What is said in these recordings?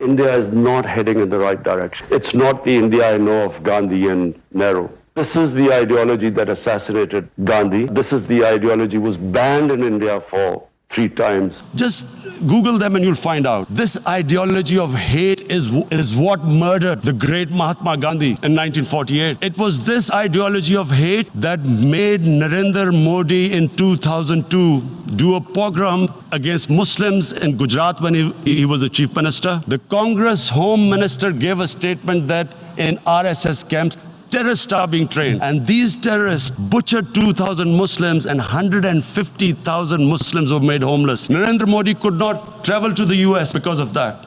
India is not heading in the right direction. It's not the India I know of Gandhi and Nehru. This is the ideology that assassinated Gandhi. This is the ideology was banned in India for 3 times. Just Google them and you'll find out. This ideology of hate is what murdered the great Mahatma Gandhi in 1948. It was this ideology of hate that made Narendra Modi in 2002 do a pogrom against Muslims in Gujarat when he was the chief minister. The Congress Home Minister gave a statement that in RSS camps terrorists are being trained, and these terrorists butchered 2,000 Muslims and 150,000 Muslims were made homeless. Narendra Modi could not travel to the US because of that.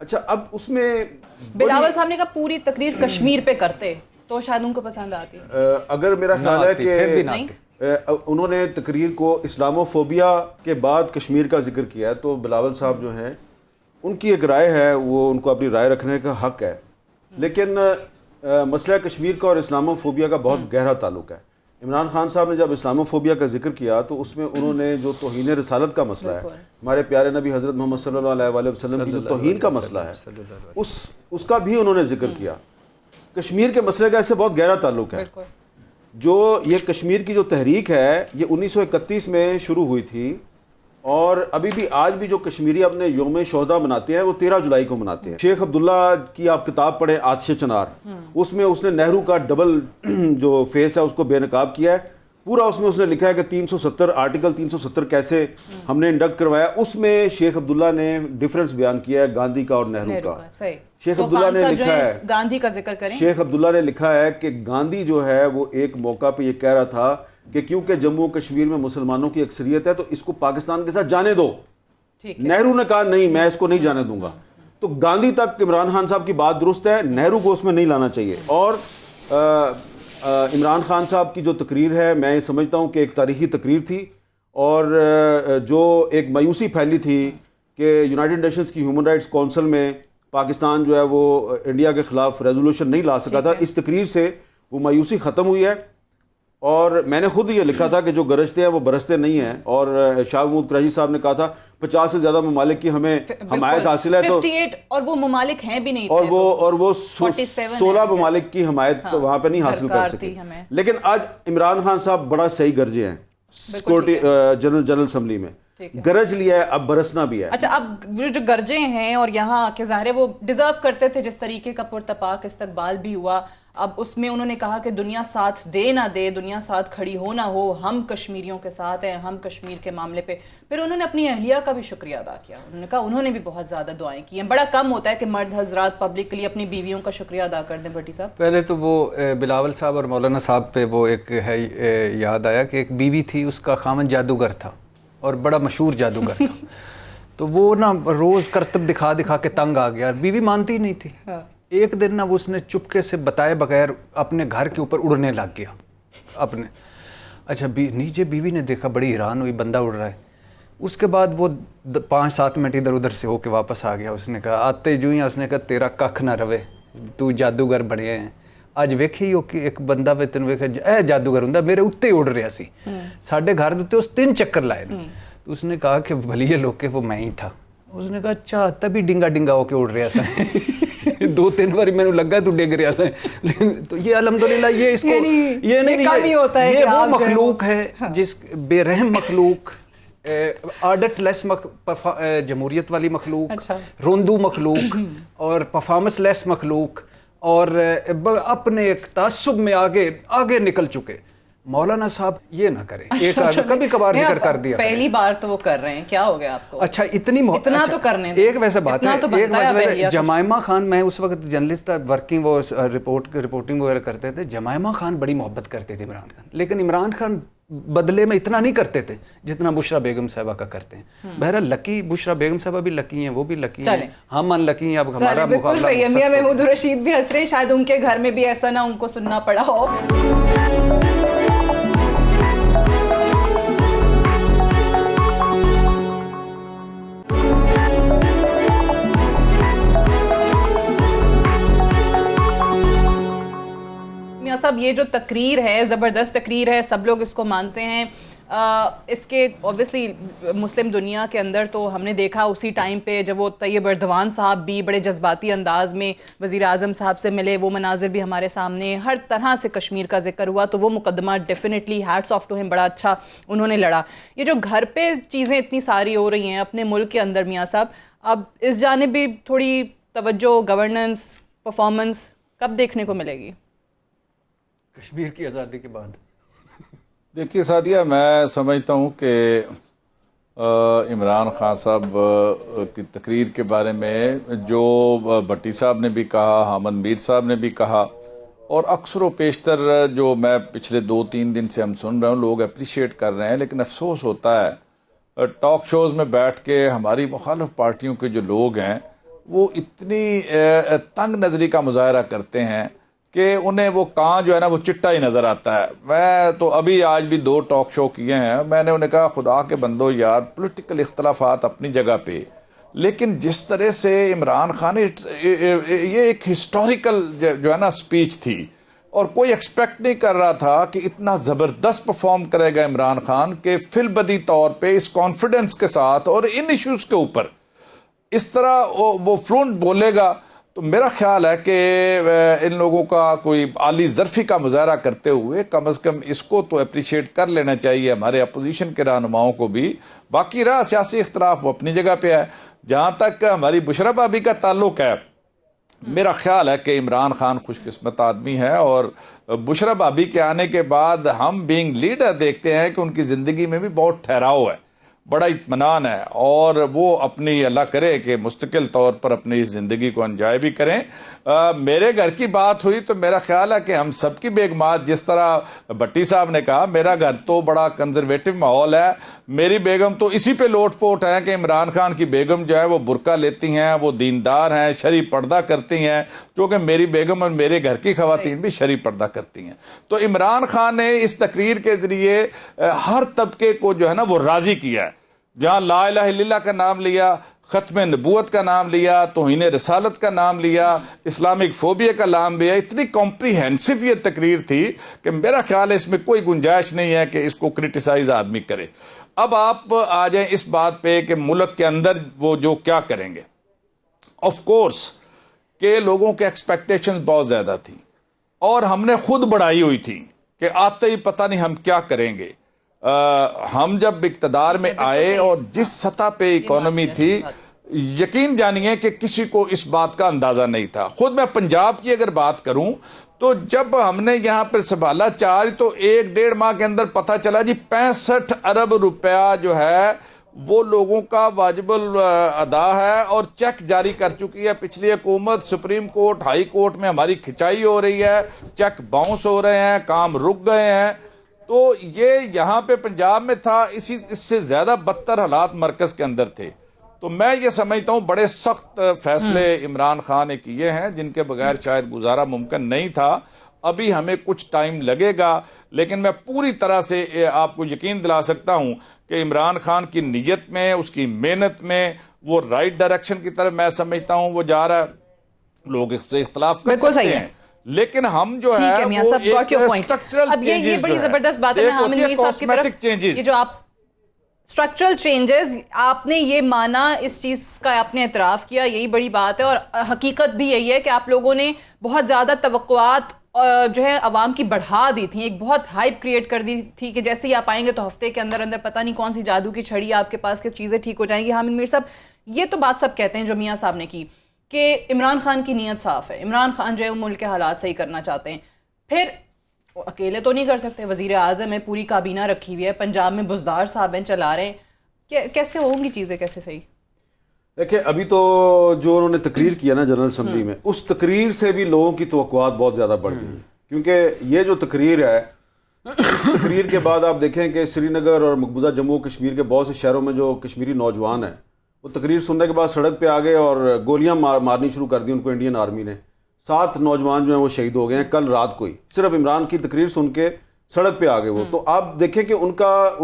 اچھا اب اس میں بلاول صاحب نے کہا پوری تقریر کشمیر پہ کرتے تو شاید ان کو پسند آتی. اگر میرا خیال ہے پھر بھی نہ کہ آتی. انہوں نے تقریر کو اسلاموفوبیا کے بعد کشمیر کا ذکر کیا ہے، تو بلاول صاحب جو ہیں ان کی ایک رائے ہے، وہ ان کو اپنی رائے رکھنے کا حق ہے، لیکن مسئلہ کشمیر کا اور اسلاموفوبیا کا بہت گہرا تعلق ہے. عمران خان صاحب نے جب اسلاموفوبیا کا ذکر کیا تو اس میں انہوں نے جو توہین رسالت کا مسئلہ ہے، ہمارے پیارے نبی حضرت محمد صلی اللہ علیہ وآلہ وسلم کی جو توہین کا مسئلہ ہے، اس کا بھی انہوں نے ذکر کیا. کشمیر کے مسئلے کا اس سے بہت گہرا تعلق ہے. جو یہ کشمیر کی جو تحریک ہے یہ 1931 میں شروع ہوئی تھی، اور ابھی بھی آج بھی جو کشمیری اپنے یوم شہداء مناتے ہیں وہ 13 جولائی کو مناتے ہیں. شیخ عبداللہ کی آپ کتاب پڑھیں آتش چنار، اس میں اس نے نہرو کا ڈبل جو فیس ہے اس کو بے نقاب کیا ہے. پورا اس میں اس نے لکھا ہے کہ 370 آرٹیکل 370 کیسے ہم نے انڈکٹ کروایا. اس میں شیخ عبداللہ نے ڈیفرنس بیان کیا ہے گاندھی کا اور نہرو کا. شیخ عبداللہ نے لکھا ہے، گاندھی کا ذکر کریں، شیخ عبداللہ نے لکھا ہے کہ گاندھی جو ہے وہ ایک موقع پہ یہ کہہ رہا تھا کہ کیونکہ جموں کشمیر میں مسلمانوں کی اکثریت ہے تو اس کو پاکستان کے ساتھ جانے دو. نہرو نے کہا نہیں میں اس کو نہیں جانے دوں گا. تو گاندھی تک عمران خان صاحب کی بات درست ہے، نہرو کو اس میں نہیں لانا چاہیے. اور عمران خان صاحب کی جو تقریر ہے میں یہ سمجھتا ہوں کہ ایک تاریخی تقریر تھی، اور جو ایک مایوسی پھیلی تھی کہ یونائٹڈ نیشنز کی ہیومن رائٹس کونسل میں پاکستان جو ہے وہ انڈیا کے خلاف ریزولوشن نہیں لا سکا تھا، اس تقریر سے وہ مایوسی ختم ہوئی ہے. اور میں نے خود یہ لکھا تھا کہ جو گرجتے ہیں وہ برستے نہیں ہیں، اور شاہ محمود قریشی صاحب نے کہا تھا 50 سے زیادہ ممالک کی ہمیں حمایت حاصل ہے، تو 58 اور وہ ممالک ہیں بھی نہیں تھے، اور وہ 16 ممالک کی حمایت وہاں پہ نہیں حاصل کر سکے. لیکن آج عمران خان صاحب بڑا صحیح گرجے ہیں سیکورٹی جنرل اسمبلی میں، گرج لیا ہے، اب برسنا بھی ہے. اچھا اب جو گرجے ہیں اور یہاں کے ظاہر ہے وہ ڈیزرو کرتے تھے جس طریقے کا پرتپاک استقبال بھی ہوا. اب اس میں انہوں نے کہا کہ دنیا ساتھ دے نہ دے، دنیا ساتھ کھڑی ہو نہ ہو، ہم کشمیریوں کے ساتھ ہیں، ہم کشمیر کے معاملے پہ. پھر انہوں نے اپنی اہلیہ کا بھی شکریہ ادا کیا. انہوں نے کہا انہوں نے بھی بہت زیادہ دعائیں کی ہیں. بڑا کم ہوتا ہے کہ مرد حضرات پبلکلی اپنی بیویوں کا شکریہ ادا کر دیں. بھٹی صاحب پہلے تو وہ بلاول صاحب اور مولانا صاحب پہ وہ ایک ہے یاد آیا کہ ایک بیوی تھی، اس کا خاوند جادوگر تھا اور بڑا مشہور جادوگر تھا. تو وہ نا روز کرتب دکھا دکھا کے تنگ آ گیا، بیوی مانتی ہی نہیں تھی. ایک دن نا اس نے چپکے سے بتائے بغیر اپنے گھر کے اوپر اڑنے لگ گیا اپنے. اچھا نیچے بیوی نے دیکھا، بڑی حیران ہوئی بندہ اڑ رہا ہے. اس کے بعد وہ 5-7 منٹ ادھر ادھر سے ہو کے واپس آ گیا. اس نے کہا آتے جو ہی اس نے کہا تیرا ککھ نہ روے، تو جادوگر بنے ہیں. اج ویکھی ہو کہ ایک بندہ وے تین ویکھا اے جادوگر ہوندا میرے اوتے اڑ رہا سی، ساڈے گھر دے اس 3 چکر لائے. تو اس نے کہا کہ بھلیے لوگ کہ وہ میں ہی تھا. اس نے کہا اچھا تبھی ڈنگا ڈنگا ہو کے اڑ رہا سا 2-3 بار میں نے لگا تو ڈگ رہا سا. تو یہ الحمدللہ یہ اس کو یہ نہیں ہوتا ہے، یہ وہ مخلوق ہے جس بے رحم مخلوق، آرڈٹ لیس جمہوریت والی مخلوق، روندو مخلوق اور پرفارمنس لیس مخلوق، اور اپنے ایک تعصب میں آگے نکل چکے. مولانا صاحب یہ نہ کریں، ایک کبھی کبھار ذکر کر دیا، پہلی بار تو وہ کر رہے ہیں، کیا ہو گیا آپ کو؟ اچھا اتنا تو کرنے دیں. ایک ویسے بات ہے، جمائمہ خان، میں اس وقت جرنلسٹ تھا، ورکنگ وہ رپورٹنگ وغیرہ کرتے تھے. جمائمہ خان بڑی محبت کرتے تھے عمران خان، لیکن عمران خان بدلے میں اتنا نہیں کرتے تھے جتنا بشرا بیگم صاحبہ کا کرتے ہیں. بہرحال لکی بشرا بیگم صاحبہ بھی لکی ہیں، وہ بھی لکی ہیں، ہم ان لکی ہیں. اب ہمارا بالکل صحیح ہے. میاں محمود رشید بھی ہنس رہے، شاید ان کے گھر میں بھی ایسا نہ ان کو سننا پڑا ہو. صاحب یہ جو تقریر ہے زبردست تقریر ہے، سب لوگ اس کو مانتے ہیں. اس کے اوبیسلی مسلم دنیا کے اندر تو ہم نے دیکھا اسی ٹائم پہ جب وہ طیب اردوان صاحب بھی بڑے جذباتی انداز میں وزیر اعظم صاحب سے ملے، وہ مناظر بھی ہمارے سامنے، ہر طرح سے کشمیر کا ذکر ہوا. تو وہ مقدمہ ڈیفینیٹلی ہیٹس آف ٹو ہم، بڑا اچھا انہوں نے لڑا. یہ جو گھر پہ چیزیں اتنی ساری ہو رہی ہیں اپنے ملک کے اندر، میاں صاحب اب اس جانب بھی تھوڑی توجہ، گورننس، پرفارمنس کب دیکھنے کو ملے گی کشمیر کی آزادی کے بعد؟ دیکھیے سعدیہ، میں سمجھتا ہوں کہ عمران خان صاحب کی تقریر کے بارے میں جو بھٹی صاحب نے بھی کہا، حامد میر صاحب نے بھی کہا، اور اکثر و بیشتر جو میں پچھلے 2-3 دن سے ہم سن رہے ہوں، لوگ اپریشیٹ کر رہے ہیں. لیکن افسوس ہوتا ہے ٹاک شوز میں بیٹھ کے ہماری مخالف پارٹیوں کے جو لوگ ہیں وہ اتنی تنگ نظری کا مظاہرہ کرتے ہیں کہ انہیں وہ کان جو ہے نا وہ چٹا ہی نظر آتا ہے. میں تو ابھی آج بھی 2 ٹاک شو کیے ہیں, میں نے انہیں کہا خدا کے بندو یار پولیٹیکل اختلافات اپنی جگہ پہ, لیکن جس طرح سے عمران خان یہ ایک ہسٹوریکل جو ہے نا سپیچ تھی, اور کوئی ایکسپیکٹ نہیں کر رہا تھا کہ اتنا زبردست پرفارم کرے گا عمران خان کہ فی البدی طور پہ اس کانفیڈنس کے ساتھ اور ان ایشوز کے اوپر اس طرح وہ فلوئنٹ بولے گا. تو میرا خیال ہے کہ ان لوگوں کا کوئی عالی ظرفی کا مظاہرہ کرتے ہوئے کم از کم اس کو تو اپریشیٹ کر لینا چاہیے ہمارے اپوزیشن کے رہنماؤں کو بھی. باقی رہا سیاسی اختلاف وہ اپنی جگہ پہ ہے. جہاں تک ہماری بشرا بھابی کا تعلق ہے, میرا خیال ہے کہ عمران خان خوش قسمت آدمی ہے, اور بشرا بھابی کے آنے کے بعد ہم بینگ لیڈر دیکھتے ہیں کہ ان کی زندگی میں بھی بہت ٹھہراؤ ہے, بڑا اطمینان ہے, اور وہ اپنی اللہ کرے کہ مستقل طور پر اپنی زندگی کو انجوائے بھی کریں. میرے گھر کی بات ہوئی تو میرا خیال ہے کہ ہم سب کی بیگمات, جس طرح بھٹی صاحب نے کہا, میرا گھر تو بڑا کنزرویٹو ماحول ہے. میری بیگم تو اسی پہ لوٹ پوٹ ہے کہ عمران خان کی بیگم جو ہے وہ برقع لیتی ہیں, وہ دیندار ہیں, شرعی پردہ کرتی ہیں, کیونکہ میری بیگم اور میرے گھر کی خواتین بھی شرعی پردہ کرتی ہیں. تو عمران خان نے اس تقریر کے ذریعے ہر طبقے کو جو ہے نا وہ راضی کیا ہے. جہاں لا الہ الا اللہ کا نام لیا, ختم نبوت کا نام لیا, توہین رسالت کا نام لیا, اسلامک فوبیا کا نام لیا, اتنی کمپریہنسو یہ تقریر تھی کہ میرا خیال ہے اس میں کوئی گنجائش نہیں ہے کہ اس کو کرٹیسائز آدمی کرے. اب آپ آ جائیں اس بات پہ کہ ملک کے اندر وہ جو کیا کریں گے. آف کورس کہ لوگوں کے ایکسپیکٹیشن بہت زیادہ تھیں, اور ہم نے خود بڑھائی ہوئی تھی کہ آتے ہی پتہ نہیں ہم کیا کریں گے. ہم جب اقتدار میں آئے اور جس سطح پہ اکانومی تھی, یقین جانیے کہ کسی کو اس بات کا اندازہ نہیں تھا. خود میں پنجاب کی اگر بات کروں تو جب ہم نے یہاں پر سنبھالا چارج تو 1-1.5 ماہ کے اندر پتہ چلا جی 65 ارب روپیہ جو ہے وہ لوگوں کا واجب الادا ہے, اور چیک جاری کر چکی ہے پچھلی حکومت. سپریم کورٹ, ہائی کورٹ میں ہماری کھچائی ہو رہی ہے, چیک باؤنس ہو رہے ہیں, کام رک گئے ہیں. تو یہ یہاں پہ پنجاب میں تھا, اس سے زیادہ بدتر حالات مرکز کے اندر تھے. تو میں یہ سمجھتا ہوں بڑے سخت فیصلے عمران خان نے کیے ہیں جن کے بغیر شاید گزارا ممکن نہیں تھا. ابھی ہمیں کچھ ٹائم لگے گا, لیکن میں پوری طرح سے آپ کو یقین دلا سکتا ہوں کہ عمران خان کی نیت میں, اس کی محنت میں, وہ رائٹ ڈائریکشن کی طرف میں سمجھتا ہوں وہ جا رہا ہے. لوگ اس سے اختلاف کر سکتے ہیں, لیکن ہم جو ہے وہ ایک اسٹرکچرل چینجز, یہ بڑی زبردست بات ہے. میں حامد میر صاحب کی طرف, یہ جو آپ اسٹرکچرل چینجز آپ نے یہ مانا, اس چیز کا آپ نے اعتراف کیا, یہی بڑی بات ہے. اور حقیقت بھی یہی ہے کہ آپ لوگوں نے بہت زیادہ توقعات جو ہے عوام کی بڑھا دی تھی, ایک بہت ہائپ کریٹ کر دی تھی کہ جیسے ہی آپ آئیں گے تو ہفتے کے اندر پتہ نہیں کون سی جادو کی چھڑی آپ کے پاس کہ چیزیں ٹھیک ہو جائیں گی. حامد میر صاحب, یہ تو بات سب کہتے ہیں جو میاں صاحب نے کی کہ عمران خان کی نیت صاف ہے, عمران خان جو ہے وہ ملک کے حالات صحیح کرنا چاہتے ہیں. پھر وہ اکیلے تو نہیں کر سکتے, وزیر اعظم ہے, پوری کابینہ رکھی ہوئی ہے, پنجاب میں بزدار صاحب ہیں, چلا رہے ہیں, کیسے ہوں گی چیزیں, کیسے صحیح؟ دیکھیں ابھی تو جو انہوں نے تقریر کیا نا جنرل اسمبلی میں, اس تقریر سے بھی لوگوں کی توقعات بہت زیادہ بڑھ گئی ہیں. کیونکہ یہ جو تقریر ہے, اس تقریر کے بعد آپ دیکھیں کہ سری نگر اور مقبوضہ جموں کشمیر کے بہت سے شہروں میں جو کشمیری نوجوان ہیں وہ تقریر سننے کے بعد سڑک پہ آ گئے اور گولیاں مارنی شروع کر دی ان کو انڈین آرمی نے. 7 نوجوان جو ہیں وہ شہید ہو گئے ہیں کل رات کو ہی, صرف عمران کی تقریر سن کے سڑک پہ آ گئے وہ. تو آپ دیکھیں کہ ان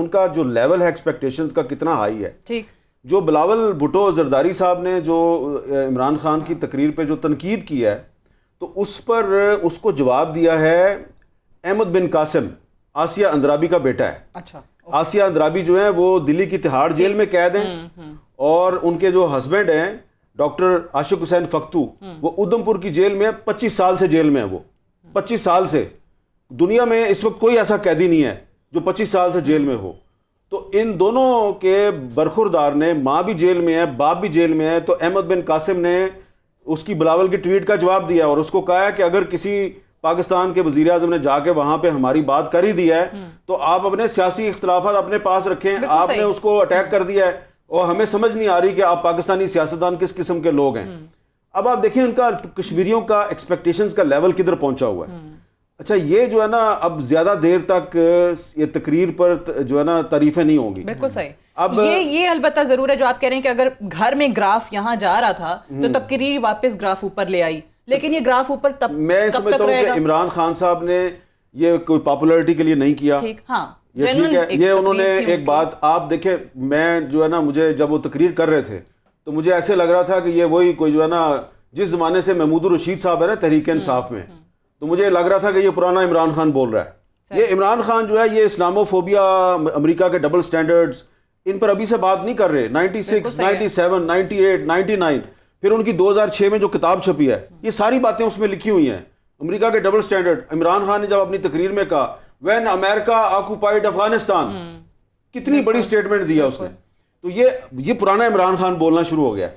کا جو لیول ہے ایکسپیکٹیشنز کا کتنا ہائی ہے. ٹھیک, جو بلاول بھٹو زرداری صاحب نے جو عمران خان کی تقریر پہ جو تنقید کی ہے, تو اس پر اس کو جواب دیا ہے احمد بن قاسم, آسیہ اندرابی کا بیٹا ہے. اچھا, آسیہ اندرابی جو ہیں وہ دلی کی تہاڑ جیل میں قید ہیں, اور ان کے جو ہسبینڈ ہیں ڈاکٹر عاشق حسین فختو, وہ ادھم پور کی جیل میں 25 سال سے جیل میں ہیں. وہ 25 سال سے, دنیا میں اس وقت کوئی ایسا قیدی نہیں ہے جو 25 سال سے جیل میں ہو. تو ان دونوں کے برخوردار نے, ماں بھی جیل میں ہے, باپ بھی جیل میں ہے, تو احمد بن قاسم نے اس کی بلاول کی ٹویٹ کا جواب دیا اور اس کو کہا ہے کہ اگر کسی پاکستان کے وزیر اعظم نے جا کے وہاں پہ ہماری بات کر ہی دیا ہے تو آپ اپنے سیاسی اختلافات اپنے پاس رکھیں. آپ نے اس کو اٹیک کر دیا ہے اور ہمیں سمجھ نہیں آ رہی کہ آپ پاکستانی سیاستدان کس قسم کے لوگ ہیں. اب آپ دیکھیں ان کا کشمیریوں کا ایکسپیکٹیشنز کا لیول کدھر پہنچا ہوا ہے. اچھا, یہ جو ہے نا اب زیادہ دیر تک یہ تقریر پر جو ہے نا تعریفیں نہیں ہوں گی. بالکل صحیح. اب یہ البتہ ضرور ہے جو آپ کہہ رہے ہیں کہ اگر گھر میں گراف یہاں جا رہا تھا تو تقریر واپس گراف اوپر لے آئی، لیکن یہ گراف اوپر تب میں سمجھتا ہوں کہ عمران خان صاحب نے یہ کوئی پاپولرٹی کے لیے نہیں کیا. ٹھیک، ہاں یہ ٹھیک ہے. یہ انہوں نے ایک بات آپ دیکھیں، میں جو ہے نا مجھے جب وہ تقریر کر رہے تھے تو مجھے ایسے لگ رہا تھا کہ یہ وہی کوئی جو ہے نا جس زمانے سے محمود الرشید صاحب ہے نا تحریک انصاف میں، تو مجھے لگ رہا تھا کہ یہ پرانا عمران خان بول رہا ہے. یہ عمران خان جو ہے یہ اسلامو فوبیا، امریکہ کے ڈبل سٹینڈرڈز، ان پر ابھی سے بات نہیں کر رہے. 96 97 98 99 پھر ان کی 2006 میں جو کتاب چھپی ہے یہ ساری باتیں اس میں لکھی ہوئی ہیں. امریکہ کے ڈبل سٹینڈرڈ. عمران خان نے جب اپنی تقریر میں کہا وین امریکہ آکوپائڈ افغانستان، کتنی بڑی سٹیٹمنٹ دیا اس نے. تو یہ پرانا عمران خان بولنا شروع ہو گیا.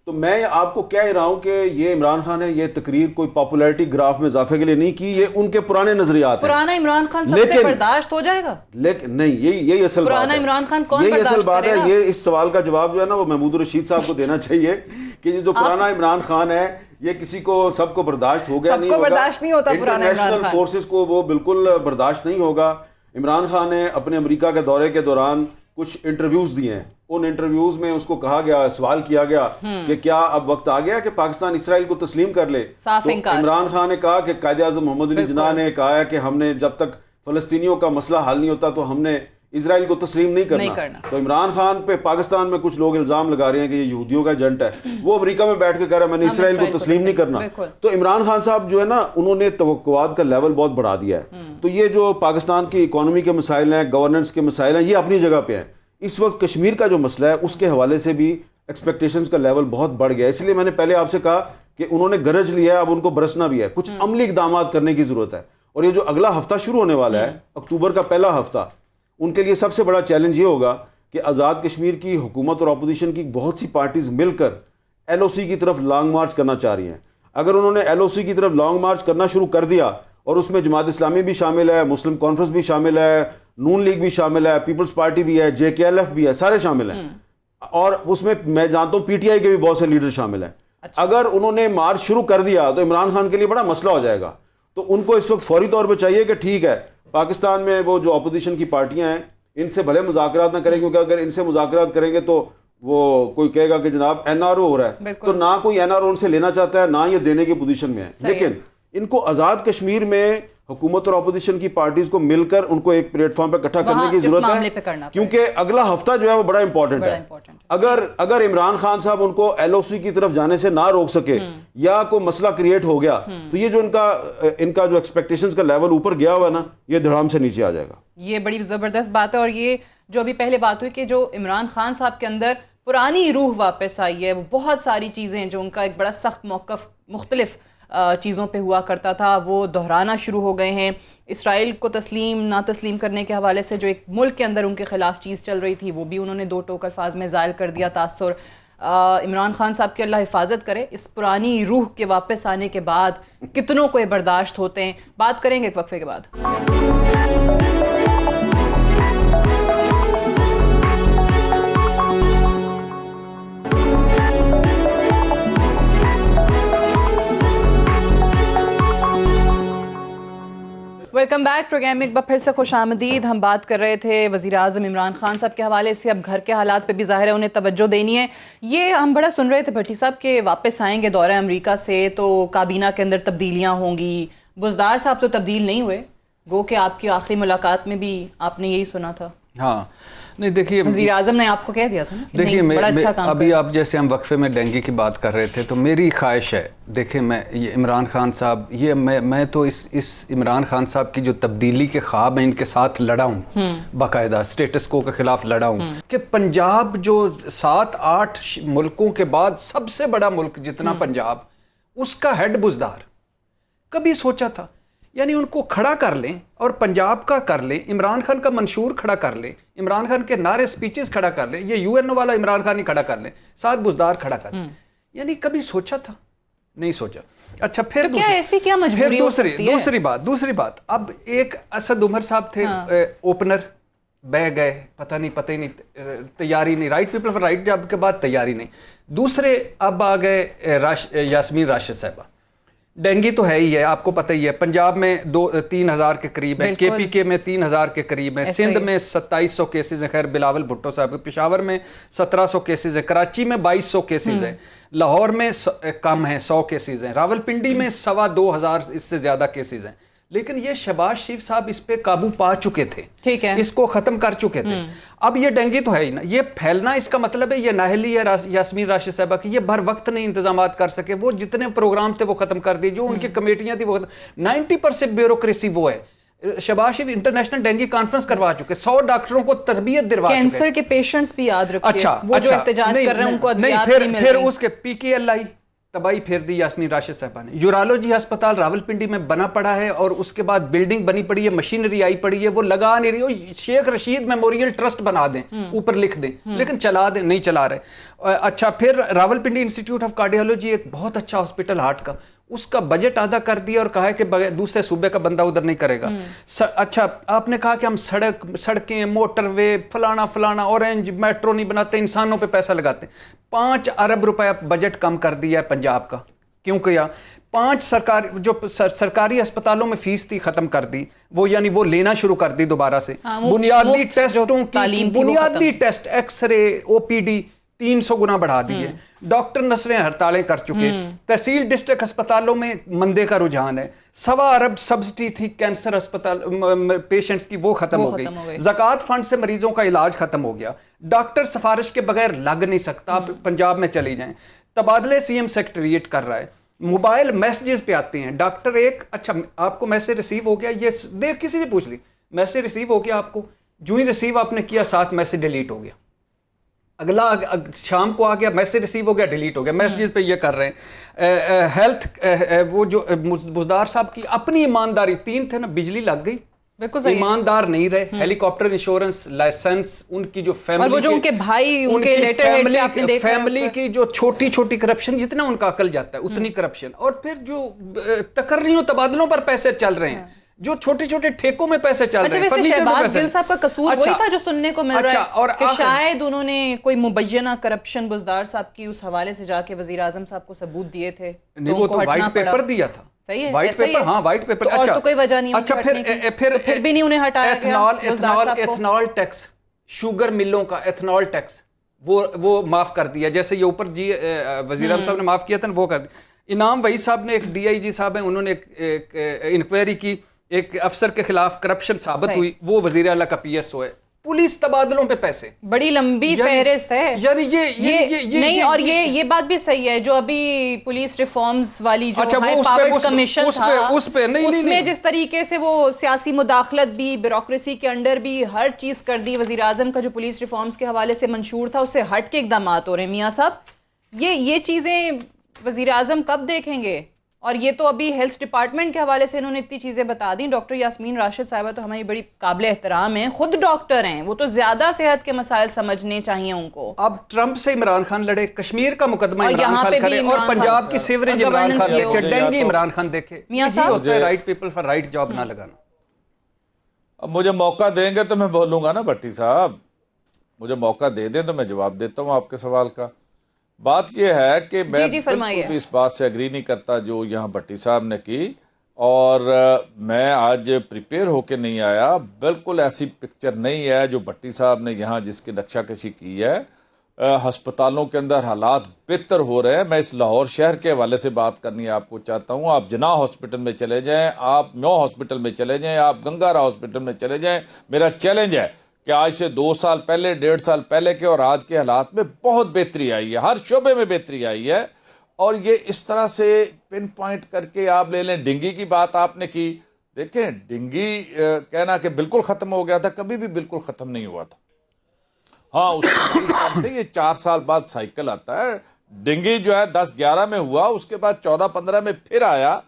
تو میں آپ کو کہہ رہا ہوں کہ یہ عمران خان ہے، یہ تقریر کوئی پاپولیرٹی گراف میں اضافے کے لیے نہیں کی، یہ ان کے پرانے نظریات ہیں. پرانا عمران خان سب سے برداشت ہو جائے گا، لیکن نہیں، یہی اصل بات ہے. پرانا عمران خان کون یہی اصل برداشت بات کرے ہے. گا؟ یہ اس سوال کا جواب جو ہے نا وہ محمود الرشید صاحب کو دینا چاہیے کہ یہ جو پرانا عمران خان ہے یہ کسی کو سب کو برداشت ہو گیا نہیں ہوگا. برداشت نہیں ہوتا پرانا عمران خان. انٹرنیشنل فورسز کو وہ بالکل برداشت نہیں ہوگا. عمران خان نے اپنے امریکہ کے دورے کے دوران کچھ انٹرویوز دیے ہیں. ان انٹرویوز میں اس کو کہا گیا، سوال کیا گیا کہ کیا اب وقت آ گیا کہ پاکستان اسرائیل کو تسلیم کر لے. تو عمران خان نے کہا کہ قائد اعظم محمد علی جناح نے کہا ہے کہ ہم نے جب تک فلسطینیوں کا مسئلہ حل نہیں ہوتا تو ہم نے اسرائیل کو تسلیم نہیں کرنا. تو عمران خان پہ پاکستان میں کچھ لوگ الزام لگا رہے ہیں کہ یہ یہودیوں کا ایجنٹ ہے. وہ امریکہ میں بیٹھ کے کہہ رہا ہے میں نے اسرائیل کو تسلیم نہیں کرنا. تو عمران خان صاحب جو ہے نا انہوں نے توقعات کا لیول بہت بڑھا دیا ہے. تو یہ جو پاکستان کی اکانومی کے مسائل ہیں، گورننس کے مسائل ہیں، یہ اپنی جگہ پہ ہیں. اس وقت کشمیر کا جو مسئلہ ہے اس کے حوالے سے بھی ایکسپیکٹیشنز کا لیول بہت بڑھ گیا. اس لیے میں نے پہلے آپ سے کہا کہ انہوں نے گرج لیا ہے، اب ان کو برسنا بھی ہے. کچھ عملی اقدامات کرنے کی ضرورت ہے. اور یہ جو اگلا ہفتہ شروع ہونے والا ہے، اکتوبر کا پہلا ہفتہ، ان کے لیے سب سے بڑا چیلنج یہ ہوگا کہ آزاد کشمیر کی حکومت اور اپوزیشن کی بہت سی پارٹیز مل کر ایل او سی کی طرف لانگ مارچ کرنا چاہ رہی ہیں. اگر انہوں نے ایل او سی کی طرف لانگ مارچ کرنا شروع کر دیا اور اس میں جماعت اسلامی بھی شامل ہے، مسلم کانفرنس بھی شامل ہے، نون لیگ بھی شامل ہے، پیپلز پارٹی بھی ہے، جے کے ایل ایف بھی ہے، سارے شامل ہیں، اور اس میں میں جانتا ہوں پی ٹی آئی کے بھی بہت سے لیڈر شامل ہیں. اگر انہوں نے مارچ شروع کر دیا تو عمران خان کے لیے بڑا مسئلہ ہو جائے گا. تو ان کو اس وقت فوری طور پہ چاہیے کہ ٹھیک ہے پاکستان میں وہ جو اپوزیشن کی پارٹیاں ہیں ان سے بھلے مذاکرات نہ کریں، کیونکہ اگر ان سے مذاکرات کریں گے تو وہ کوئی کہے گا کہ جناب این آر او ہو رہا ہے، تو نہ کوئی این آر او ان سے لینا چاہتا ہے، نہ یہ دینے کی پوزیشن میں ہے. لیکن ان کو آزاد کشمیر میں حکومت اور اپوزیشن کی پارٹیز کو مل کر ان کو ایک پلیٹ فارم پہ اکٹھا کرنے کی ضرورت ہے، کیونکہ اگلا ہفتہ جو ہے وہ بڑا امپورٹنٹ ہے. اگر عمران خان صاحب ان کو ایل او سی کی طرف جانے سے نہ روک سکے یا کوئی مسئلہ کریٹ ہو گیا تو یہ جو ان کا جو ایکسپیکٹیشنز کا لیول اوپر گیا ہوا ہے نا یہ دھڑام سے نیچے آ جائے گا. یہ بڑی زبردست بات ہے. اور یہ جو ابھی پہلے بات ہوئی کہ جو عمران خان صاحب کے اندر پرانی روح واپس آئی ہے، وہ بہت ساری چیزیں جو ان کا ایک بڑا سخت موقف مختلف چیزوں پہ ہوا کرتا تھا وہ دہرانا شروع ہو گئے ہیں. اسرائیل کو تسلیم نہ تسلیم کرنے کے حوالے سے جو ایک ملک کے اندر ان کے خلاف چیز چل رہی تھی وہ بھی انہوں نے دو ٹوک الفاظ میں زائل کر دیا. تاثر عمران خان صاحب کی اللہ حفاظت کرے. اس پرانی روح کے واپس آنے کے بعد کتنوں کو یہ برداشت ہوتے ہیں. بات کریں گے ایک وقفے کے بعد. Welcome back. پروگرام میں ایک بار پھر سے خوش آمدید. ہم بات کر رہے تھے وزیر اعظم عمران خان صاحب کے حوالے سے. اب گھر کے حالات پہ بھی ظاہر ہے انہیں توجہ دینی ہے. یہ ہم بڑا سن رہے تھے بھٹی صاحب کہ واپس آئیں گے دورہ امریکہ سے تو کابینہ کے اندر تبدیلیاں ہوں گی. بزدار صاحب تو تبدیل نہیں ہوئے، گو کہ آپ کی آخری ملاقات میں بھی آپ نے یہی سنا تھا. ہاں نہیں دیکھیے وزیر اعظم نے آپ کو کہہ دیا تھا نا. دیکھیے ابھی آپ جیسے ہم وقفے میں ڈینگی کی بات کر رہے تھے تو میری خواہش ہے، دیکھیں میں یہ عمران خان صاحب یہ میں تو اس عمران خان صاحب کی جو تبدیلی کے خواب ہیں ان کے ساتھ لڑا ہوں، باقاعدہ سٹیٹس کو کے خلاف لڑا ہوں کہ پنجاب جو 7-8 ملکوں کے بعد سب سے بڑا ملک جتنا پنجاب، اس کا ہیڈ بزدار. کبھی سوچا تھا؟ یعنی ان کو کھڑا کر لیں اور پنجاب کا کر لیں، عمران خان کا منشور کھڑا کر لیں، عمران خان کے نعرے سپیچز کھڑا کر لیں، یہ یو این او والا عمران خان ہی کھڑا کر لیں، ساتھ بزدار کھڑا کر لیں. یعنی کبھی سوچا تھا؟ نہیں سوچا. اچھا پھر دوسری بات اب ایک اسد عمر صاحب تھے اوپنر، بہ گئے، پتہ ہی نہیں، تیاری نہیں، right people for right job کے بعد تیاری نہیں. دوسرے اب آ گئے یاسمین راشد صاحبہ. ڈینگی تو ہے ہی ہے، آپ کو پتہ ہی ہے، پنجاب میں 3,000 کے قریب ہے، کے پی کے میں 3,000 کے قریب ہے، سندھ میں 2700 کیسز ہیں، خیر بلاول بھٹو صاحب، پشاور میں 1700 کیسز ہیں، کراچی میں 2200 کیسز ہیں، لاہور میں کم ہیں 100 کیسز ہیں، راولپنڈی میں 2,500 اس سے زیادہ کیسز ہیں، لیکن یہ شہباز شریف صاحب اس پہ قابو پا چکے تھے، ٹھیک ہے، اس کو ختم کر چکے تھے۔ اب یہ ڈینگی تو ہے ہی نا، یہ پھیلنا اس کا مطلب ہے یہ نااہلی ہے یاسمین راشد صاحبہ کی، یہ بھر وقت نہیں انتظامات کر سکے، وہ جتنے پروگرام تھے وہ ختم کر دیے، جو ان کی کمیٹیاں تھی وہ 90% بیوروکریسی وہ ہے۔ شہباز شریف انٹرنیشنل ڈینگی کانفرنس کروا چکے، 100 ڈاکٹروں کو تربیت دلوا چکے، کینسر کے پیشنٹس بھی یاد رکھیے، اچھا وہ جو احتجاج کر رہے ہیں ان کو ادویات نہیں مل پھر رہی۔ اس کے پی کے ایل آئی تباہی پھیر دی یاسمین راشد صاحبہ نے، یورالوجی ہسپتال راولپنڈی میں بنا پڑا ہے اور اس کے بعد بلڈنگ بنی پڑی ہے، مشینری آئی پڑی ہے، وہ لگا نہیں رہی، شیخ رشید میموریل ٹرسٹ بنا دیں، اوپر لکھ دیں، لیکن چلا دیں، نہیں چلا رہے۔ اچھا، پھر راولپنڈی انسٹیٹیوٹ آف کارڈیولوجی ایک بہت اچھا ہاسپٹل ہارٹ کا، اس کا بجٹ آدھا کر دیا اور کہا ہے کہ دوسرے صوبے کا بندہ ادھر نہیں کرے گا۔ اچھا، آپ نے کہا کہ ہم سڑکیں، موٹر وے، فلانا اورنج میٹرو نہیں بناتے، انسانوں پہ پیسہ لگاتے ہیں۔ 5 ارب روپے بجٹ کم کر دیا ہے پنجاب کا، کیوں کیا؟ 5 سرکاری اسپتالوں میں فیس تھی ختم کر دی، وہ یعنی وہ لینا شروع کر دی دوبارہ سے، بنیادی ٹیسٹوں کی بنیادی ٹیسٹ، ایکس رے، او پی ڈی 300 گنا بڑھا دیے، ڈاکٹر نسویں ہڑتالیں کر چکے، تحصیل ڈسٹرکٹ اسپتالوں میں مندے کا رجحان ہے، 1.25 ارب سبسڈی تھی کینسر اسپتال پیشنٹس کی، وہ ختم ہو گئی، زکوٰۃ فنڈ سے مریضوں کا علاج ختم ہو گیا، ڈاکٹر سفارش کے بغیر لگ نہیں سکتا، آپ پنجاب میں چلی جائیں، تبادلے سی ایم سیکٹریٹ کر رہا ہے، موبائل میسیجز پہ آتے ہیں، ڈاکٹر ایک، اچھا آپ کو میسیج ریسیو ہو گیا، یہ دیکھ کسی سے پوچھ لی، میسیج ریسیو ہو گیا آپ کو، جو ہی ریسیو آپ نے کیا ساتھ میسیج ڈیلیٹ ہو گیا، اگلا شام کو آ گیا میسیج ریسیو ہو گیا ڈیلیٹ ہو گیا، میسیجز پہ یہ کر رہے ہیں۔ ہیلتھ وہ جو بزدار صاحب کی اپنی ایمانداری، 3 تھے نا، بجلی لگ گئی، بالکل صحیح، ایماندار نہیں رہے، ہیلی کاپٹر انشورنس لائسنس، ان کی جو فیملی، اور وہ جو ان کے بھائی، ان کے لیٹر ہیڈ پہ آپ نے دیکھا، فیملی کی جو چھوٹی کرپشن، جتنا ان کا عقل جاتا ہے اتنی کرپشن، اور پھر جو تقرریوں تبادلوں پر پیسے چل رہے ہیں، جو چھوٹے ٹھیکوں میں پیسے چل رہے ہیں۔ اچھا، ویسے شہباز گل صاحب کا قصور وہی تھا جو سننے کو مل رہا ہے کہ شاید انہوں نے کوئی مبینہ کرپشن بزدار صاحب کی اس حوالے سے جا کے وزیر اعظم صاحب کو ثبوت دیے تھے، نہیں وہ تو وائٹ پیپر دیا تھا، صحیح ہے، وائٹ پیپر، ہاں وائٹ پیپر، اور تو کوئی وجہ نہیں، اچھا پھر بھی نہیں انہیں ہٹایا گیا، ایتھنال ٹیکس، شوگر ملوں کا ایتھنال ٹیکس وہ معاف کر دیا، جیسے یہ اوپر جی وزیر اعظم صاحب نے معاف کیا تھا وہ کر دیا۔ انعام وحید صاحب نے، ایک ڈی آئی جی صاحب ہیں، انہوں نے ایک انکوائری کی، ایک افسر کے خلاف کرپشن ثابت ہوئی، وہ وزیر اعلیٰ کا پی ایس او ہے۔ پولیس تبادلوں پہ پیسے، بڑی لمبی فہرست ہے، یعنی یہ نہیں، اور یہ بات بھی صحیح ہے جو ابھی پولیس ریفارمز والی جو ہائی پاورڈ کمیشن تھا، اس میں جس طریقے سے وہ سیاسی مداخلت بھی، بیوروکریسی کے انڈر بھی ہر چیز کر دی، وزیر اعظم کا جو پولیس ریفارمز کے حوالے سے منشور تھا اس سے ہٹ کے اقدامات ہو رہے ہیں۔ میاں صاحب، یہ چیزیں وزیر اعظم کب دیکھیں گے؟ اور یہ تو ابھی ہیلتھ ڈپارٹمنٹ کے حوالے سے انہوں نے اتنی چیزیں بتا دیں۔ ڈاکٹر یاسمین راشد صاحبہ تو ہماری بڑی قابل احترام ہیں، خود ڈاکٹر ہیں، وہ تو زیادہ صحت کے مسائل سمجھنے چاہیے ان کو۔ اب ٹرمپ سے عمران خان لڑے، کشمیر کا مقدمہ عمران خان کرے، اور پنجاب کی سیوریج عمران خان دیکھے، ڈینگی عمران خان دیکھے، میاں صاحب right people for right job نہ لگانا۔ اب مجھے موقع دیں گے تو میں بولوں گا نا بھٹی صاحب، مجھے موقع دے دیں تو میں جواب دیتا ہوں آپ کے سوال کا۔ بات یہ ہے کہ میں بالکل بھی اس بات سے اگری نہیں کرتا جو یہاں بھٹی صاحب نے کی، اور میں آج پریپیئر ہو کے نہیں آیا، بالکل ایسی پکچر نہیں ہے جو بھٹی صاحب نے یہاں جس کی نقشہ کشی کی ہے۔ ہسپتالوں کے اندر حالات بہتر ہو رہے ہیں۔ میں اس لاہور شہر کے حوالے سے بات کرنی آپ کو چاہتا ہوں۔ آپ جناح ہاسپٹل میں چلے جائیں، آپ میو ہاسپٹل میں چلے جائیں، آپ گنگارا ہاسپٹل میں چلے جائیں، میرا چیلنج ہے کہ آج سے 2 سال پہلے، 1.5 سال پہلے کے اور آج کے حالات میں بہت بہتری آئی ہے، ہر شعبے میں بہتری آئی ہے۔ اور یہ اس طرح سے پن پوائنٹ کر کے آپ لے لیں، ڈینگی کی بات آپ نے کی، دیکھیں ڈینگی کہنا کہ بالکل ختم ہو گیا تھا، کبھی بھی بالکل ختم نہیں ہوا تھا۔ ہاں اس کے یہ 4 سال بعد سائیکل آتا ہے، ڈینگی جو ہے 10-11 میں ہوا، اس کے بعد 14-15 میں پھر آیا،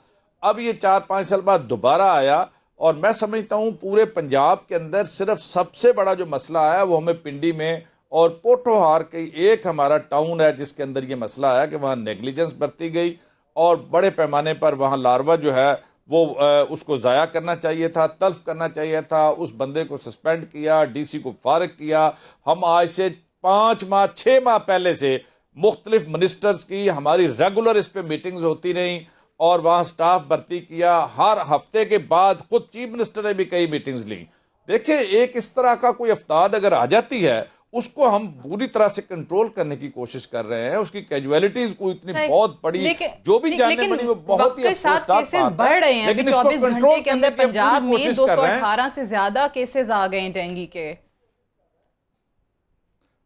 اب یہ 4-5 سال بعد دوبارہ آیا۔ اور میں سمجھتا ہوں پورے پنجاب کے اندر صرف سب سے بڑا جو مسئلہ آیا وہ ہمیں پنڈی میں اور پوٹھوہار کے ایک ہمارا ٹاؤن ہے جس کے اندر یہ مسئلہ آیا کہ وہاں نیگلیجنس برتی گئی اور بڑے پیمانے پر وہاں لاروا جو ہے وہ اس کو ضائع کرنا چاہیے تھا، تلف کرنا چاہیے تھا، اس بندے کو سسپینڈ کیا، ڈی سی کو فارغ کیا۔ ہم آج سے 5 ماہ 6 ماہ پہلے سے مختلف منسٹرز کی ہماری ریگولر اس پہ میٹنگز ہوتی رہیں، اور وہاں سٹاف بھرتی کیا. ہر ہفتے کے بعد خود چیف منسٹر نے بھی کئی میٹنگز لی. دیکھیں ایک اس طرح کا کوئی افتاد اگر آ جاتی ہے اس کو ہم پوری طرح سے کنٹرول کرنے کی کوشش کر رہے ہیں. اس کی کیجویلٹیز کو اتنی بہت بڑی جو بھی جاننے بڑی وہ بہت ہی افسوسناک بات ہے. بڑھ رہے ہیں. لیکن ابھی اس کو 24 کنٹرول گھنٹے کے اندر کرنے کی پنجاب پوری میں کوشش کر رہے ہیں. 218 سے زیادہ کیسز آ گئے ہیں ڈینگی کے.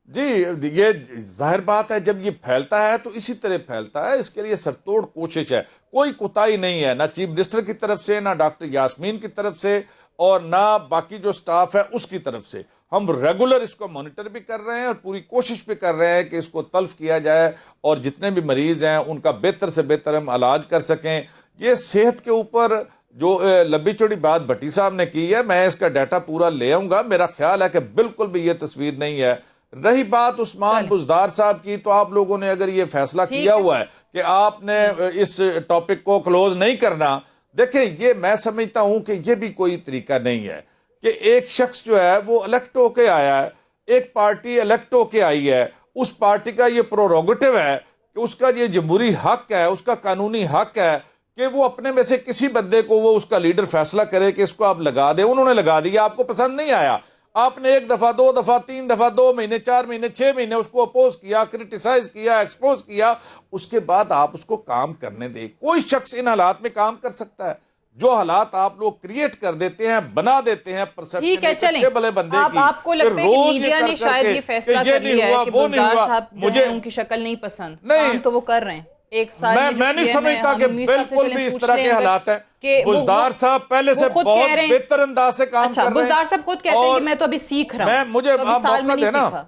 جی یہ ظاہر بات ہے جب یہ پھیلتا ہے تو اسی طرح پھیلتا ہے. اس کے لیے سرتوڑ کوشش ہے, کوئی کوتاہی نہیں ہے, نہ چیف منسٹر کی طرف سے, نہ ڈاکٹر یاسمین کی طرف سے, اور نہ باقی جو سٹاف ہے اس کی طرف سے. ہم ریگولر اس کو مانیٹر بھی کر رہے ہیں اور پوری کوشش بھی کر رہے ہیں کہ اس کو تلف کیا جائے اور جتنے بھی مریض ہیں ان کا بہتر سے بہتر ہم علاج کر سکیں. یہ صحت کے اوپر جو لمبی چوڑی بات بھٹی صاحب نے کی ہے, میں اس کا ڈیٹا پورا لے آؤں گا. میرا خیال ہے کہ بالکل بھی یہ تصویر نہیں ہے. رہی بات عثمان بزدار صاحب کی, تو آپ لوگوں نے اگر یہ فیصلہ کیا ہوا ہے کہ آپ نے اس ٹاپک کو کلوز نہیں کرنا, دیکھیں یہ میں سمجھتا ہوں کہ یہ بھی کوئی طریقہ نہیں ہے کہ ایک شخص جو ہے وہ الیکٹ ہو کے آیا ہے, ایک پارٹی الیکٹ ہو کے آئی ہے, اس پارٹی کا یہ پروروگیٹو ہے کہ اس کا یہ جمہوری حق ہے, اس کا قانونی حق ہے کہ وہ اپنے میں سے کسی بندے کو وہ اس کا لیڈر فیصلہ کرے کہ اس کو آپ لگا دیں. انہوں نے لگا دیا, آپ کو پسند نہیں آیا, آپ نے 1 دفعہ 2 دفعہ 3 دفعہ 2 مہینے 4 مہینے 6 مہینے اس کو اپوز کیا, کرٹیسائز کیا, ایکسپوز کیا, اس کے بعد آپ اس کو کام کرنے دیں. کوئی شخص ان حالات میں کام کر سکتا ہے. جو حالات آپ لوگ کریٹ کر دیتے ہیں, بنا دیتے ہیں ٹھیک ہے, چلیں آپ کو لگتا ہے کہ میڈیا نے شاید یہ فیصلہ کر لیا ہے کہ بزدار صاحب جو ہیں ان کی شکل نہیں پسند, کام تو وہ کر رہے ہیں. ایک سال میں نہیں سمجھتا کہ بالکل بھی اس طرح کے حالات ہیں. بزدار صاحب پہلے سے بہت بہتر انداز سے کام کر رہے ہیں. بزدار صاحب خود کہتے ہیں کہ میں تو ابھی سیکھ رہا ہوں, مجھے سال میں نہیں سیکھا.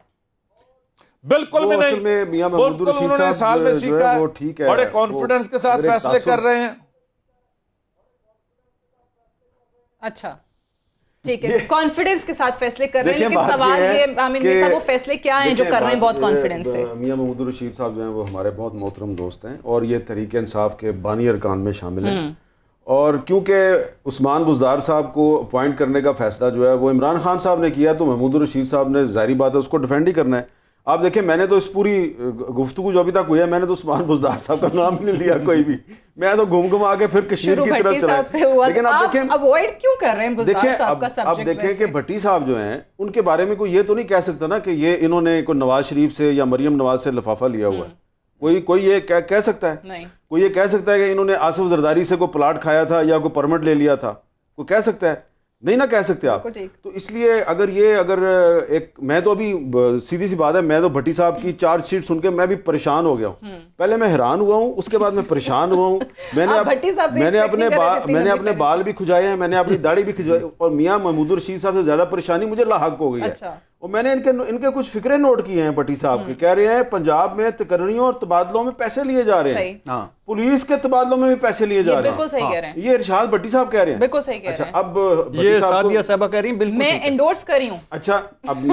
بالکل بھی نہیں, بالکل انہوں نے سال میں سیکھا ہے, بڑے کانفیڈنس کے ساتھ فیصلے کر رہے ہیں. اچھا ٹھیک ہے, کانفیڈنس کے ساتھ فیصلے کر رہے ہیں, لیکن سوال یہ آمین صاحب وہ فیصلے کیا ہیں جو کر رہے ہیں بہت کانفیڈنس سے؟ میاں محمود الرشید صاحب جو ہیں وہ ہمارے بہت محترم دوست ہیں اور یہ تحریک انصاف کے بانی ارکان میں شامل ہیں, اور کیونکہ عثمان بزدار صاحب کو اپوائنٹ کرنے کا فیصلہ جو ہے وہ عمران خان صاحب نے کیا, تو محمود الرشید صاحب نے ظاہری بات ہے اس کو ڈیفینڈ ہی کرنا ہے. آپ دیکھیں میں نے تو اس پوری گفتگو جو ابھی تک ہوئی ہے میں نے تو عثمان بزدار صاحب کا نام نہیں لیا کوئی بھی, میں تو گھوم آ کے پھر کشمیر کی طرف چلا. لیکن آپ دیکھیں اوائڈ کیوں کر رہے ہیں بزدار صاحب کا سبجیکٹ. اب دیکھیں کہ بھٹی صاحب جو ہیں ان کے بارے میں کوئی یہ تو نہیں کہہ سکتا نا کہ یہ انہوں نے کوئی نواز شریف سے یا مریم نواز سے لفافہ لیا ہوا ہے. کوئی یہ کہہ سکتا ہے؟ کوئی یہ کہہ سکتا ہے کہ انہوں نے آصف زرداری سے کوئی پلاٹ کھایا تھا یا کوئی پرمٹ لے لیا تھا؟ کوئی کہہ سکتا ہے؟ نہیں نہ کہہ سکتے آپ. تو اس لیے اگر ایک میں تو ابھی سیدھی سی بات ہے, میں تو بھٹی صاحب کی چارج شیٹ سن کے میں بھی پریشان ہو گیا ہوں. پہلے میں حیران ہوا ہوں, اس کے بعد میں پریشان ہوا ہوں. میں نے اپنے بال بھی کھجائے ہیں, میں نے اپنی داڑھی بھی کھجائی, اور میاں محمود الرشید صاحب سے زیادہ پریشانی مجھے لاحق ہو گئی ہے. اور میں نے ان کے کچھ فکرے نوٹ کیے ہیں بھٹی صاحب کے. کہہ رہے ہیں پنجاب میں تقرریوں اور تبادلوں میں پیسے لیے جا رہے ہیں, پولیس کے تبادلوں میں بھی پیسے لیے جا رہے ہیں. یہ ارشاد بھٹی صاحب کہہ رہے ہیں. بالکل صحیح کہہ رہے ہیں. اب یہ سعدیہ صاحبہ کہہ رہی ہیں, بالکل میں انڈورس کر رہی ہوں. اچھا اب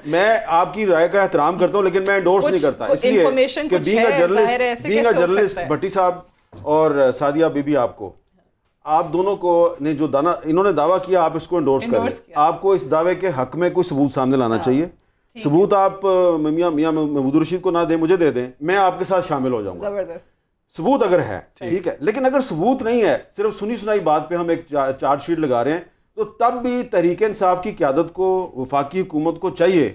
میں آپ کی رائے کا احترام کرتا ہوں, لیکن میں انڈورس نہیں کرتا, اس لیے کہ بینگ اے جرنلسٹ بھٹی صاحب اور سعدیہ بی بی آپ دونوں کو نے جو انہوں نے دعویٰ کیا آپ اس کو انڈورس کر لیں. آپ کو اس دعوے کے حق میں کوئی ثبوت سامنے لانا چاہیے. ثبوت آپ میاں محمود الرشید کو نہ دیں, مجھے دے دیں, میں آپ کے ساتھ شامل ہو جاؤں گا. ثبوت اگر ہے ٹھیک ہے, لیکن اگر ثبوت نہیں ہے, صرف سنی سنائی بات پہ ہم ایک چارج شیٹ لگا رہے ہیں, تو تب بھی تحریک انصاف کی قیادت کو, وفاقی حکومت کو چاہیے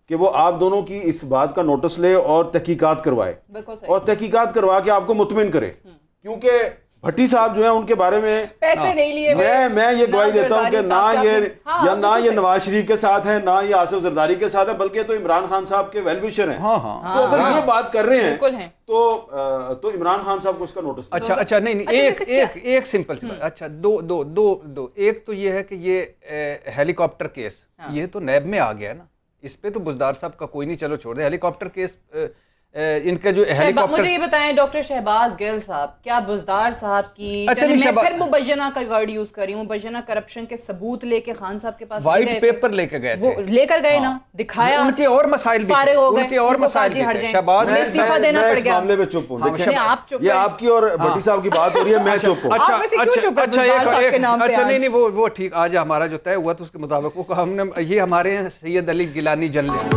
کہ وہ آپ دونوں کی اس بات کا نوٹس لے اور تحقیقات کروائے, اور تحقیقات کروا کے آپ کو مطمئن کرے. کیونکہ بھٹی صاحب جو ہیں ان کے بارے میں پیسے نہیں لیے, میں یہ گواہی دیتا ہوں کہ نہ یہ نواز شریف کے ساتھ ہے, نہ یہ آصف زرداری کے ساتھ ہے, بلکہ تو عمران خان صاحب کے ویل وشر ہیں. تو اگر یہ بات کر رہے ہیں تو عمران خان صاحب کو اس کا نوٹس. اچھا نہیں, ایک سمپل سی بات. اچھا دو ایک تو یہ ہے کہ یہ ہیلی کاپٹر کیس یہ تو نیب میں آ گیا ہے نا, اس پہ تو بزدار صاحب کا کوئی نہیں, چلو چھوڑ دیں. ہیلی کاپٹر کیس ان کا جو ہیلی کاپٹر, مجھے یہ بتائیں ڈاکٹر شہباز گل صاحب, کیا بزدار صاحب کی میں پھر مبینہ کا ورڈ یوز کر رہی ہوں, مبینہ کرپشن کے ثبوت لے کے خان صاحب کے پاس وائٹ پیپر لے کے گئے تھے, وہ لے کر گئے نا, دکھایا, ان کے اور مسائل بھی فارغ ہو گئے, ان کے اور مسائل بھی تھے. شہباز نے استعفیٰ دینا پڑ گیا. معاملے میں چپ ہوں, دیکھیں یہ آپ کی اور بھٹی صاحب کی بات ہو رہی ہے, میں چپ ہوں. اچھا نہیں وہ ٹھیک, آج ہمارا جو طے ہوا تو اس کے مطابق ہم نے یہ ہمارے ہیں Syed Ali Geelani journalist.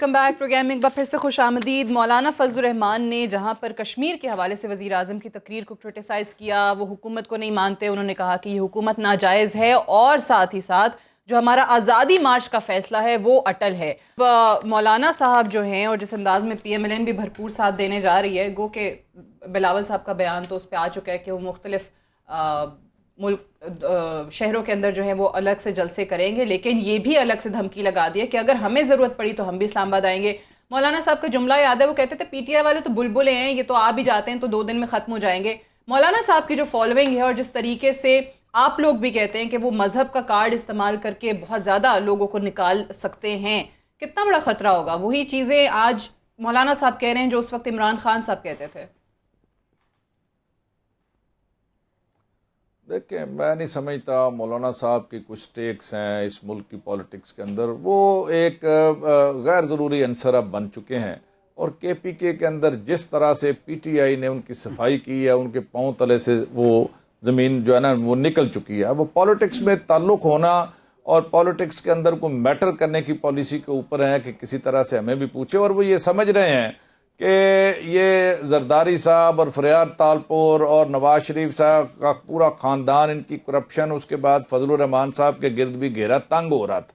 Welcome back programme میں ایک بار پھر سے خوش آمدید. مولانا فضل الرحمان نے جہاں پر کشمیر کے حوالے سے وزیر اعظم کی تقریر کو کرٹیسائز کیا, وہ حکومت کو نہیں مانتے, انہوں نے کہا کہ یہ حکومت ناجائز ہے اور ساتھ ہی ساتھ جو ہمارا آزادی مارچ کا فیصلہ ہے وہ اٹل ہے. مولانا صاحب جو ہیں اور جس انداز میں PMLN بھی بھرپور ساتھ دینے جا رہی ہے, گو کہ بلاول صاحب کا بیان تو اس پہ آ چکا ہے کہ وہ مختلف ملک شہروں کے اندر جو ہے وہ الگ سے جلسے کریں گے, لیکن یہ بھی الگ سے دھمکی لگا دی ہے کہ اگر ہمیں ضرورت پڑی تو ہم بھی اسلام آباد آئیں گے. مولانا صاحب کا جملہ یاد ہے, وہ کہتے تھے PTI والے تو بلبلے ہیں, یہ تو آ بھی جاتے ہیں تو 2 دن میں ختم ہو جائیں گے. مولانا صاحب کی جو فالوئنگ ہے اور جس طریقے سے آپ لوگ بھی کہتے ہیں کہ وہ مذہب کا کارڈ استعمال کر کے بہت زیادہ لوگوں کو نکال سکتے ہیں, کتنا بڑا خطرہ ہوگا؟ وہی چیزیں آج مولانا صاحب کہہ رہے ہیں جو اس وقت عمران خان صاحب کہتے تھے. دیکھیں, میں نہیں سمجھتا مولانا صاحب کی کچھ سٹیکس ہیں اس ملک کی پولیٹکس کے اندر, وہ ایک غیر ضروری عنصر اب بن چکے ہیں. اور KPK کے اندر جس طرح سے PTI نے ان کی صفائی کی ہے, ان کے پاؤں تلے سے وہ زمین جو ہے نا وہ نکل چکی ہے. وہ پولیٹکس میں تعلق ہونا اور پولیٹکس کے اندر کو میٹر کرنے کی پالیسی کے اوپر ہے کہ کسی طرح سے ہمیں بھی پوچھے. اور وہ یہ سمجھ رہے ہیں کہ یہ زرداری صاحب اور فریار تالپور اور نواز شریف صاحب کا پورا خاندان, ان کی کرپشن, اس کے بعد فضل الرحمان صاحب کے گرد بھی گھیرا تنگ ہو رہا تھا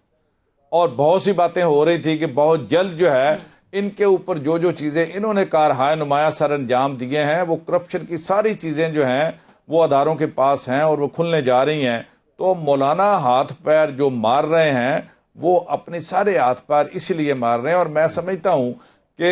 اور بہت سی باتیں ہو رہی تھی کہ بہت جلد جو ہے ان کے اوپر جو چیزیں انہوں نے کارہائے نمایاں سر انجام دیے ہیں, وہ کرپشن کی ساری چیزیں جو ہیں وہ اداروں کے پاس ہیں اور وہ کھلنے جا رہی ہیں. تو مولانا ہاتھ پیر جو مار رہے ہیں وہ اپنے سارے ہاتھ پیر اسی لیے مار رہے ہیں. اور میں سمجھتا ہوں کہ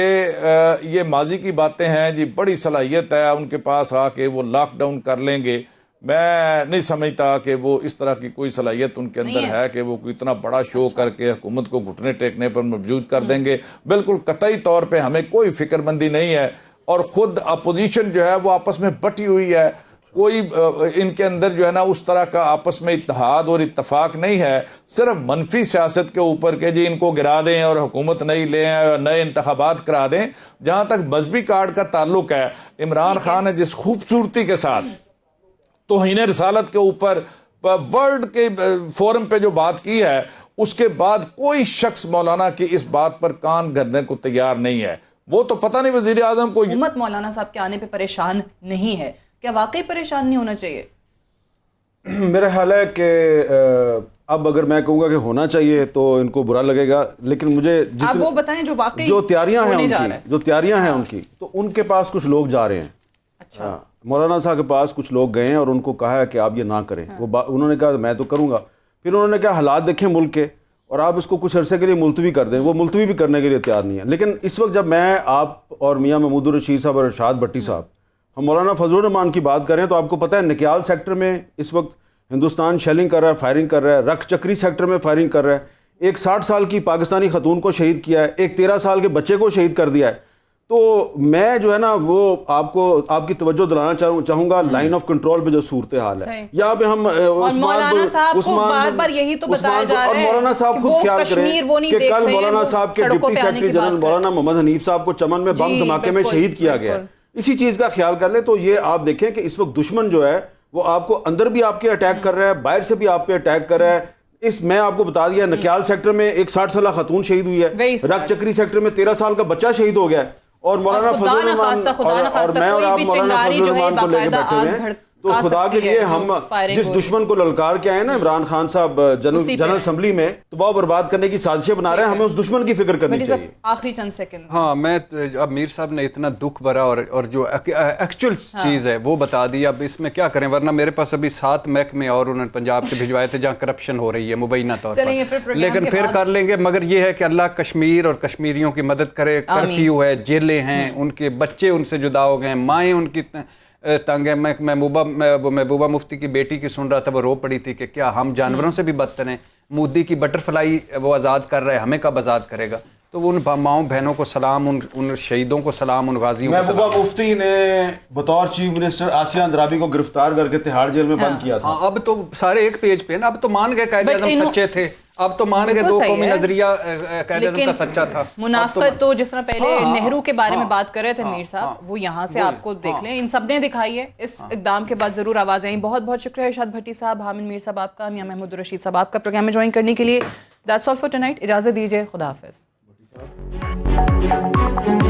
یہ ماضی کی باتیں ہیں جی, بڑی صلاحیت ہے ان کے پاس آ کے وہ لاک ڈاؤن کر لیں گے. میں نہیں سمجھتا کہ وہ اس طرح کی کوئی صلاحیت ان کے اندر ہے کہ وہ کوئی اتنا بڑا شو کر کے حکومت کو گھٹنے ٹیکنے پر مبجوز کر دیں گے. بالکل قطعی طور پہ ہمیں کوئی فکر مندی نہیں ہے. اور خود اپوزیشن جو ہے وہ آپس میں بٹی ہوئی ہے, کوئی ان کے اندر جو ہے نا اس طرح کا آپس میں اتحاد اور اتفاق نہیں ہے. صرف منفی سیاست کے اوپر کہ جی ان کو گرا دیں اور حکومت نہیں لیں اور نئے انتخابات کرا دیں. جہاں تک مذہبی کارڈ کا تعلق ہے, عمران خان نے جس خوبصورتی کے ساتھ توہین رسالت کے اوپر ورلڈ کے فورم پہ جو بات کی ہے, اس کے بعد کوئی شخص مولانا کی اس بات پر کان گھرنے کو تیار نہیں ہے. وہ تو پتہ نہیں وزیر اعظم کو حکومت مولانا صاحب کے آنے پہ پریشان نہیں ہے, کیا واقعی پریشان نہیں ہونا چاہیے؟ میرا خیال ہے کہ اب اگر میں کہوں گا کہ ہونا چاہیے تو ان کو برا لگے گا, لیکن مجھے آپ وہ بتائیں جو واقعی جو تیاریاں ہیں ان کی, ہے. جو تیاریاں ہیں ان کی, تو ان کے پاس کچھ لوگ جا رہے ہیں. اچھا, مولانا صاحب کے پاس کچھ لوگ گئے ہیں اور ان کو کہا ہے کہ آپ یہ نہ کریں. انہوں نے کہا میں تو کروں گا. پھر انہوں نے کہا حالات دیکھیں ملک کے اور آپ اس کو کچھ عرصے کے لیے ملتوی کر دیں. وہ ملتوی بھی کرنے کے لیے تیار نہیں ہے. لیکن اس وقت جب میں, آپ اور میاں محمود الرشید صاحب اور ارشاد بھٹی صاحب ہم مولانا فضل الرحمان کی بات کریں تو آپ کو پتہ ہے نکیال سیکٹر میں اس وقت ہندوستان شیلنگ کر رہا ہے, فائرنگ کر رہا ہے. رکھ چکری سیکٹر میں فائرنگ کر رہا ہے. ایک 60 سال کی پاکستانی خاتون کو شہید کیا ہے, ایک 13 سال کے بچے کو شہید کر دیا ہے. تو میں جو ہے نا وہ آپ کو آپ کی توجہ دلانا چاہوں گا لائن آف کنٹرول پہ جو صورتحال ہے. یہاں پہ ہم مولانا صاحب کو بار بار یہی تو بتایا جا رہا ہے, اور مولانا صاحب خود خیال کریں کہ کل مولانا صاحب کے ڈپٹی سیکرٹری جنرل مولانا محمد حنیف صاحب کو چمن میں بم دھماکے میں شہید کیا گیا ہے. اسی چیز کا خیال کر لیں. تو یہ آپ دیکھیں کہ اس وقت دشمن جو ہے وہ آپ کو اندر بھی آپ کے اٹیک کر رہا ہے, باہر سے بھی آپ پہ اٹیک کر رہا ہے. میں آپ کو بتا دیا, نکیال سیکٹر میں ایک 60 سالہ خاتون شہید ہوئی ہے, رکھ چکری سیکٹر میں 13 سال کا بچہ شہید ہو گیا ہے. اور مولانا فضل الرحمان اور میں اور آپ مولانا فضل الرحمان کو لے کے بیٹھے ہیں. تو خدا کے لیے ہم جس دشمن کو للکار کے آئے نا عمران خان صاحب جنرل اسمبلی میں تباہ و برباد کرنے کی سازشیں بنا رہے ہیں, ہمیں اس دشمن کی فکر کرنی چاہیے. آخری چند سیکنڈ. ہاں, میں اب میر صاحب نے اتنا دکھ بھرا اور جو ایکچوئل چیز ہے وہ بتا دی. اب اس میں کیا کریں, ورنہ میرے پاس ابھی 7 محکمے اور انہوں نے پنجاب سے بھجوائے تھے جہاں کرپشن ہو رہی ہے مبینہ طور پر, لیکن پھر کر لیں گے. مگر یہ ہے کہ اللہ کشمیر اور کشمیریوں کی مدد کرے. کرفیو ہے, جیلیں ہیں, ان کے بچے ان سے جدا ہو گئے ہیں, مائیں ان کی تنگ ہے. میں محبوبہ مفتی کی بیٹی کی سن رہا تھا, وہ رو پڑی تھی کہ کیا ہم جانوروں سے بھی بدتر ہیں. مودی کی بٹر فلائی وہ آزاد کر رہا ہے, ہمیں کب آزاد کرے گا. تو ان ماؤں بہنوں کو سلام, ان شہیدوں کو سلام, ان غازیوں کو سلام. محبوبہ مفتی نے بطور چیف منسٹر آسیہ اندرابی کو گرفتار کر کے تہاڑ جیل میں بند کیا تھا. اب تو سارے ایک پیج پہ نا, اب تو مان گئے قائد اعظم سچے تھے, اب تو مان گئے 2 قومی نظریہ قائد اعظم کا سچا تھا. منافقت تو جس طرح پہلے نہرو کے بارے میں بات کر رہے تھے میر صاحب, وہ یہاں سے آپ کو دیکھ لیں, ان سب نے دکھائی ہے. اس اقدام کے بعد ضرور آوازیں آئیں. بہت بہت شکریہ ارشاد بھٹی صاحب, حامد میر صاحب آپ کا, میاں محمود الرشید صاحب آپ کا پروگرام میں جوائن کرنے کے لیے. That's all for tonight. اجازت دیجیے, خدا حافظ. صاحب.